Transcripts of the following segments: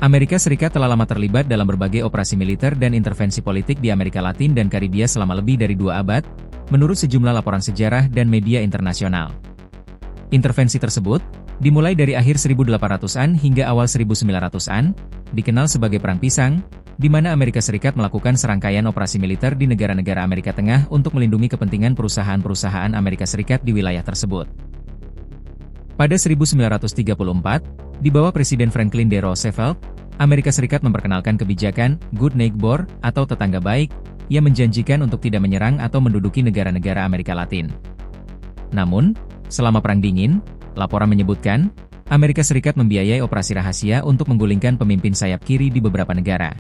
Amerika Serikat telah lama terlibat dalam berbagai operasi militer dan intervensi politik di Amerika Latin dan Karibia selama lebih dari 2 abad, menurut sejumlah laporan sejarah dan media internasional. Intervensi tersebut, dimulai dari akhir 1800-an hingga awal 1900-an, dikenal sebagai Perang Pisang, di mana Amerika Serikat melakukan serangkaian operasi militer di negara-negara Amerika Tengah untuk melindungi kepentingan perusahaan-perusahaan Amerika Serikat di wilayah tersebut. Pada 1934, di bawah Presiden Franklin D. Roosevelt, Amerika Serikat memperkenalkan kebijakan Good Neighbor atau tetangga baik, yang menjanjikan untuk tidak menyerang atau menduduki negara-negara Amerika Latin. Namun, selama Perang Dingin, laporan menyebutkan, Amerika Serikat membiayai operasi rahasia untuk menggulingkan pemimpin sayap kiri di beberapa negara.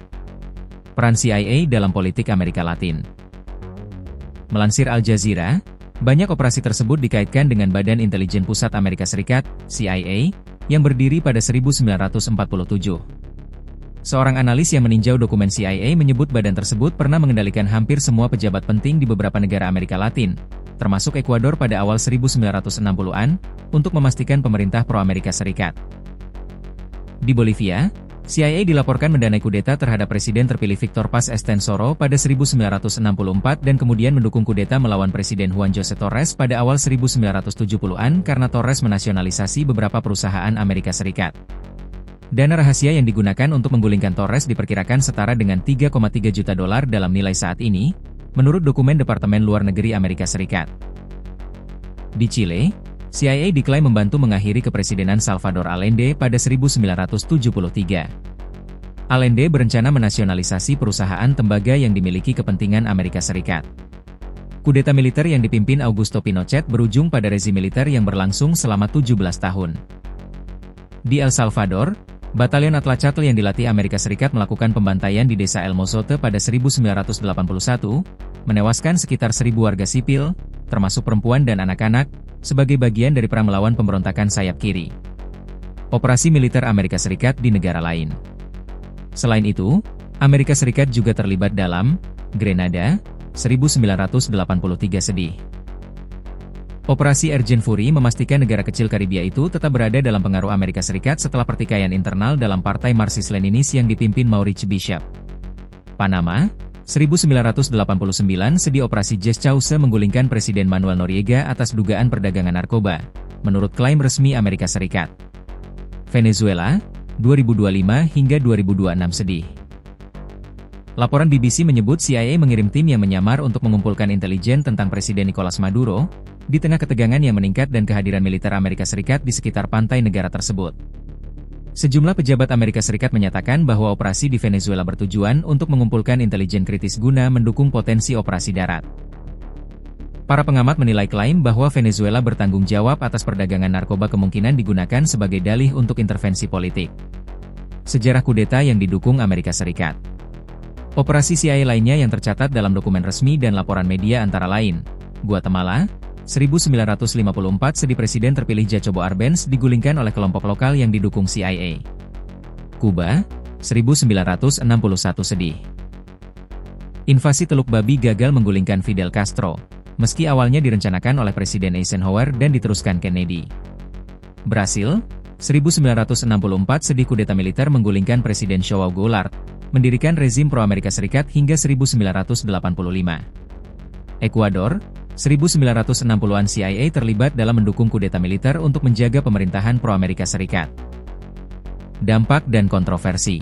Peran CIA dalam politik Amerika Latin. Melansir Al Jazeera, banyak operasi tersebut dikaitkan dengan Badan Intelijen Pusat Amerika Serikat, CIA, yang berdiri pada 1947. Seorang analis yang meninjau dokumen CIA menyebut badan tersebut pernah mengendalikan hampir semua pejabat penting di beberapa negara Amerika Latin, termasuk Ekuador pada awal 1960-an, untuk memastikan pemerintah pro-Amerika Serikat. Di Bolivia, CIA dilaporkan mendanai kudeta terhadap Presiden terpilih Victor Paz Estenssoro pada 1964 dan kemudian mendukung kudeta melawan Presiden Juan José Torres pada awal 1970-an karena Torres menasionalisasi beberapa perusahaan Amerika Serikat. Dana rahasia yang digunakan untuk menggulingkan Torres diperkirakan setara dengan 3,3 juta dolar dalam nilai saat ini, menurut dokumen Departemen Luar Negeri Amerika Serikat. Di Chile, CIA diklaim membantu mengakhiri kepresidenan Salvador Allende pada 1973. Allende berencana menasionalisasi perusahaan tembaga yang dimiliki kepentingan Amerika Serikat. Kudeta militer yang dipimpin Augusto Pinochet berujung pada rezim militer yang berlangsung selama 17 tahun. Di El Salvador, Batalion Atlacatl yang dilatih Amerika Serikat melakukan pembantaian di desa El Mozote pada 1981, menewaskan sekitar 1.000 warga sipil, termasuk perempuan dan anak-anak, sebagai bagian dari perang melawan pemberontakan sayap kiri. Operasi militer Amerika Serikat di negara lain. Selain itu, Amerika Serikat juga terlibat dalam Grenada, 1983 sedih. Operasi Urgent Fury memastikan negara kecil Karibia itu tetap berada dalam pengaruh Amerika Serikat setelah pertikaian internal dalam Partai Marxis-Leninis yang dipimpin Maurice Bishop. Panama, 1989 sedih operasi Jazz Chauce menggulingkan Presiden Manuel Noriega atas dugaan perdagangan narkoba, menurut klaim resmi Amerika Serikat. Venezuela, 2025 hingga 2026 sedih. Laporan BBC menyebut CIA mengirim tim yang menyamar untuk mengumpulkan intelijen tentang Presiden Nicolas Maduro, di tengah ketegangan yang meningkat dan kehadiran militer Amerika Serikat di sekitar pantai negara tersebut. Sejumlah pejabat Amerika Serikat menyatakan bahwa operasi di Venezuela bertujuan untuk mengumpulkan intelijen kritis guna mendukung potensi operasi darat. Para pengamat menilai klaim bahwa Venezuela bertanggung jawab atas perdagangan narkoba kemungkinan digunakan sebagai dalih untuk intervensi politik. Sejarah kudeta yang didukung Amerika Serikat. Operasi CIA lainnya yang tercatat dalam dokumen resmi dan laporan media antara lain, Guatemala, 1954 sedih Presiden terpilih Jacobo Arbenz digulingkan oleh kelompok lokal yang didukung CIA. Kuba, 1961 sedih. Invasi Teluk Babi gagal menggulingkan Fidel Castro, meski awalnya direncanakan oleh Presiden Eisenhower dan diteruskan Kennedy. Brasil, 1964 sedih kudeta militer menggulingkan Presiden João Goulart, mendirikan rezim pro-Amerika Serikat hingga 1985. Ekuador, 1960-an CIA terlibat dalam mendukung kudeta militer untuk menjaga pemerintahan pro-Amerika Serikat. Dampak dan kontroversi.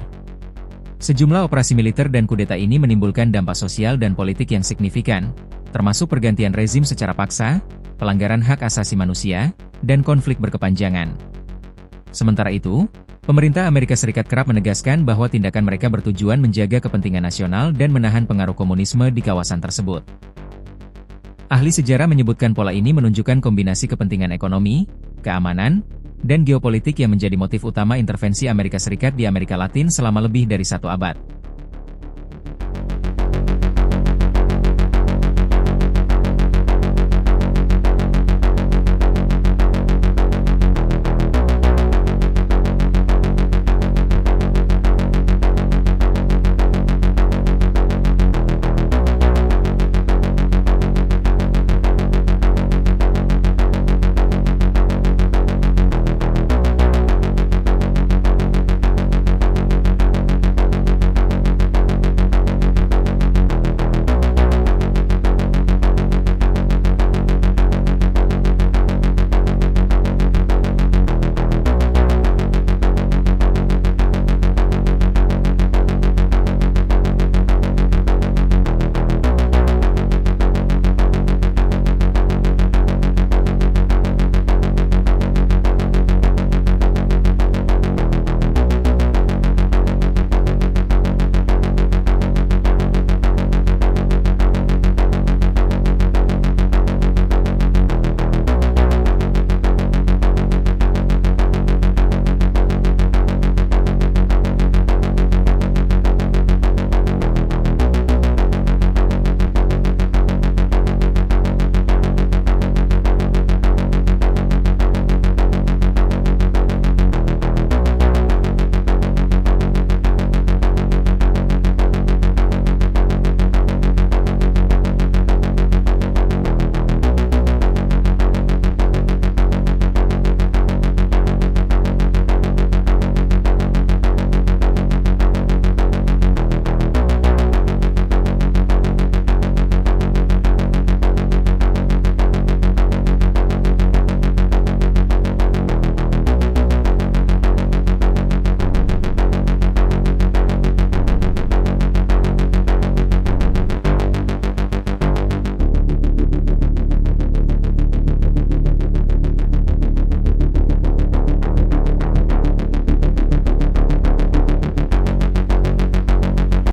Sejumlah operasi militer dan kudeta ini menimbulkan dampak sosial dan politik yang signifikan, termasuk pergantian rezim secara paksa, pelanggaran hak asasi manusia, dan konflik berkepanjangan. Sementara itu, pemerintah Amerika Serikat kerap menegaskan bahwa tindakan mereka bertujuan menjaga kepentingan nasional dan menahan pengaruh komunisme di kawasan tersebut. Ahli sejarah menyebutkan pola ini menunjukkan kombinasi kepentingan ekonomi, keamanan, dan geopolitik yang menjadi motif utama intervensi Amerika Serikat di Amerika Latin selama lebih dari 1 abad.